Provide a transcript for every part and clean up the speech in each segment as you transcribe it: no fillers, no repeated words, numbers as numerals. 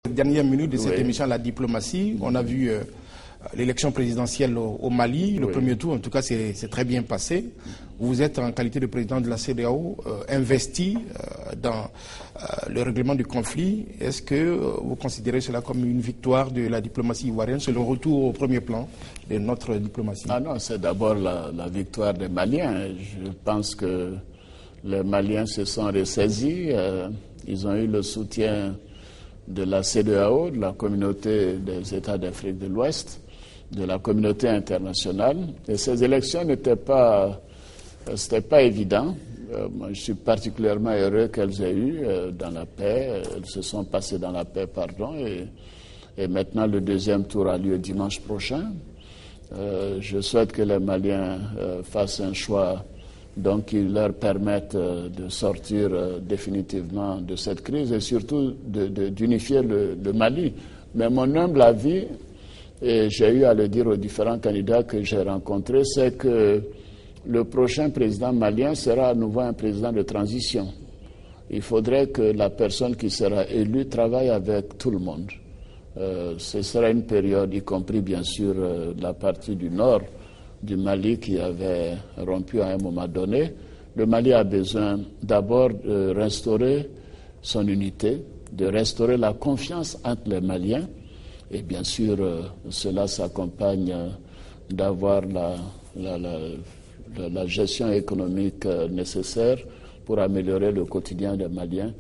Dernière minute de cette émission, la diplomatie. On a vu l'élection présidentielle au Mali. Le premier tour, en tout cas, c'est très bien passé. Vous êtes, en qualité de président de la CEDEAO, investi dans le règlement du conflit. Est-ce que vous considérez cela comme une victoire de la diplomatie ivoirienne? C'est le retour au premier plan de notre diplomatie. Ah non, c'est d'abord la victoire des Maliens. Je pense que les Maliens se sont ressaisis. Ils ont eu le soutien de la CEDEAO, de la communauté des États d'Afrique de l'Ouest, de la communauté internationale. Et ces élections c'était pas évident. Moi, je suis particulièrement heureux qu'elles aient eu dans la paix. Elles se sont passées dans la paix, et maintenant le deuxième tour a lieu dimanche prochain. Je souhaite que les Maliens fassent un choix donc qui leur permettent de sortir définitivement de cette crise et surtout d'unifier le Mali. Mais mon humble avis, et j'ai eu à le dire aux différents candidats que j'ai rencontrés, c'est que le prochain président malien sera à nouveau un président de transition. Il faudrait que la personne qui sera élue travaille avec tout le monde. Ce sera une période, y compris bien sûr la partie du nord du Mali qui avait rompu à un moment donné. Le Mali a besoin d'abord de restaurer son unité, de restaurer la confiance entre les Maliens. Et bien sûr, cela s'accompagne d'avoir la gestion économique nécessaire pour améliorer le quotidien des Maliens.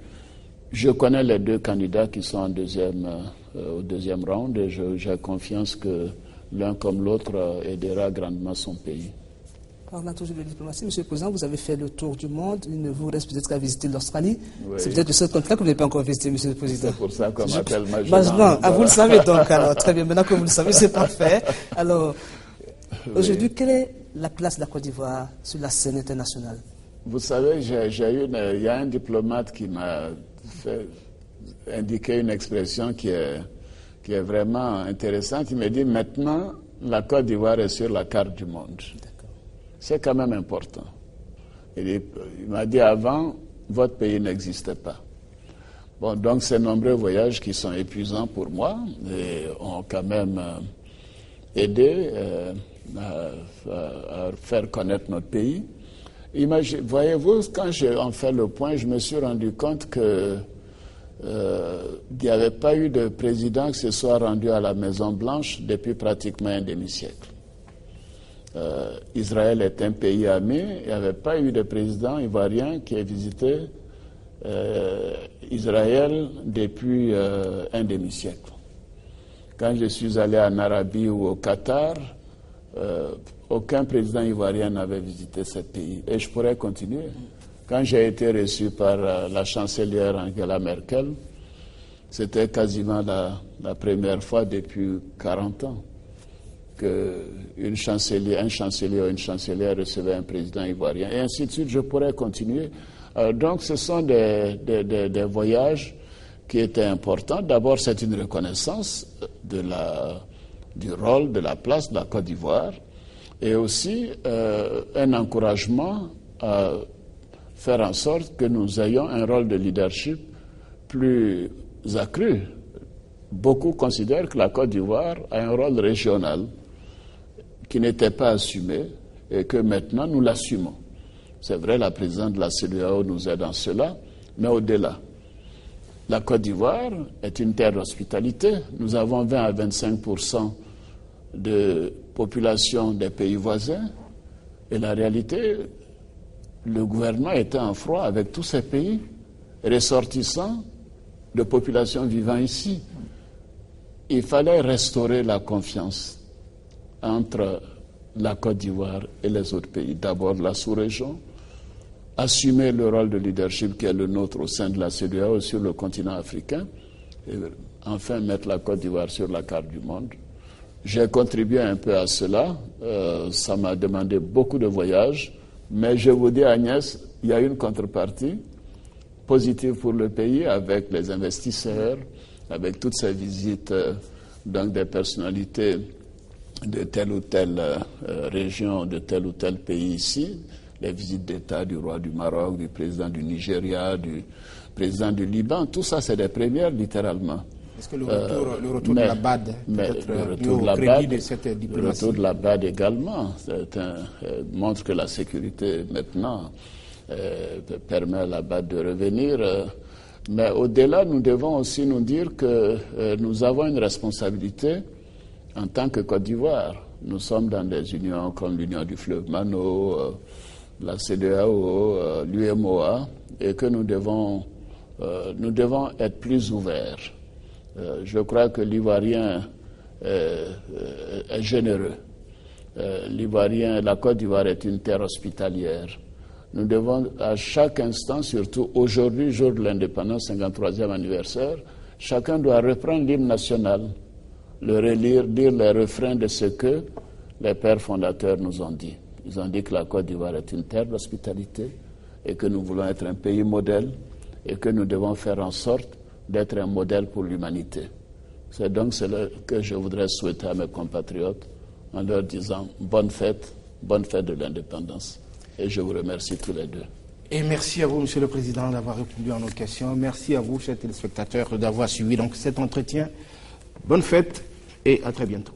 Je connais les deux candidats qui sont au deuxième round et j'ai confiance que l'un comme l'autre aidera grandement son pays. Parlant toujours de diplomatie, Monsieur le Président, vous avez fait le tour du monde. Il ne vous reste peut-être qu'à visiter l'Australie. Oui. C'est peut-être le seul continent que vous n'avez pas encore visité, Monsieur le Président. C'est pour ça qu'on m'appelle Major. Vous le savez donc. Alors, très bien. Maintenant que vous le savez, c'est parfait. Alors, aujourd'hui, quelle est la place de la Côte d'Ivoire sur la scène internationale? Vous savez, il y a un diplomate qui m'a fait indiquer une expression qui est vraiment intéressante. Il me dit maintenant, la Côte d'Ivoire est sur la carte du monde. C'est quand même important. Il m'a dit avant, votre pays n'existait pas. Bon, donc ces nombreux voyages qui sont épuisants pour moi et ont quand même aidé à faire connaître notre pays. Voyez-vous, quand on fait le point, je me suis rendu compte que il n'y avait pas eu de président qui se soit rendu à la Maison-Blanche depuis pratiquement un demi-siècle. Israël est un pays ami, il n'y avait pas eu de président ivoirien qui ait visité Israël depuis un demi-siècle. Quand je suis allé en Arabie ou au Qatar, aucun président ivoirien n'avait visité ce pays. Et je pourrais continuer. Quand j'ai été reçu par la chancelière Angela Merkel, c'était quasiment la première fois depuis 40 ans qu'un chancelier ou une chancelière recevait un président ivoirien. Et ainsi de suite, je pourrais continuer. Donc ce sont des voyages qui étaient importants. D'abord, c'est une reconnaissance du rôle, de la place de la Côte d'Ivoire et aussi un encouragement à faire en sorte que nous ayons un rôle de leadership plus accru. Beaucoup considèrent que la Côte d'Ivoire a un rôle régional qui n'était pas assumé et que maintenant nous l'assumons. C'est vrai, la présidente de la CEDEAO nous aide dans cela, mais au-delà. La Côte d'Ivoire est une terre d'hospitalité. Nous avons 20 à 25% de population des pays voisins et la réalité, le gouvernement était en froid avec tous ces pays ressortissants de populations vivant ici. Il fallait restaurer la confiance entre la Côte d'Ivoire et les autres pays. D'abord la sous-région, assumer le rôle de leadership qui est le nôtre au sein de la CEDEAO sur le continent africain et enfin mettre la Côte d'Ivoire sur la carte du monde. J'ai contribué un peu à cela. Ça m'a demandé beaucoup de voyages. Mais je vous dis, Agnès, il y a une contrepartie positive pour le pays avec les investisseurs, avec toutes ces visites donc des personnalités de telle ou telle région, de tel ou tel pays ici, les visites d'État du roi du Maroc, du président du Nigeria, du président du Liban, tout ça c'est des premières littéralement. Est-ce que le retour de la BAD peut-être au crédit de cette diplomatie? Le retour de la BAD également montre que la sécurité maintenant permet à la BAD de revenir. Mais au-delà, nous devons aussi nous dire que nous avons une responsabilité en tant que Côte d'Ivoire. Nous sommes dans des unions comme l'Union du fleuve Mano, la CEDEAO, l'UMOA, et que nous devons être plus ouverts. Je crois que l'Ivoirien est généreux. La Côte d'Ivoire est une terre hospitalière. Nous devons à chaque instant, surtout aujourd'hui, jour de l'indépendance, 53e anniversaire, chacun doit reprendre l'hymne national, le relire, dire les refrains de ce que les pères fondateurs nous ont dit. Ils ont dit que la Côte d'Ivoire est une terre d'hospitalité et que nous voulons être un pays modèle et que nous devons faire en sorte d'être un modèle pour l'humanité. C'est donc cela que je voudrais souhaiter à mes compatriotes en leur disant bonne fête de l'indépendance. Et je vous remercie tous les deux. Et merci à vous, Monsieur le Président, d'avoir répondu à nos questions. Merci à vous, chers téléspectateurs, d'avoir suivi donc cet entretien. Bonne fête et à très bientôt.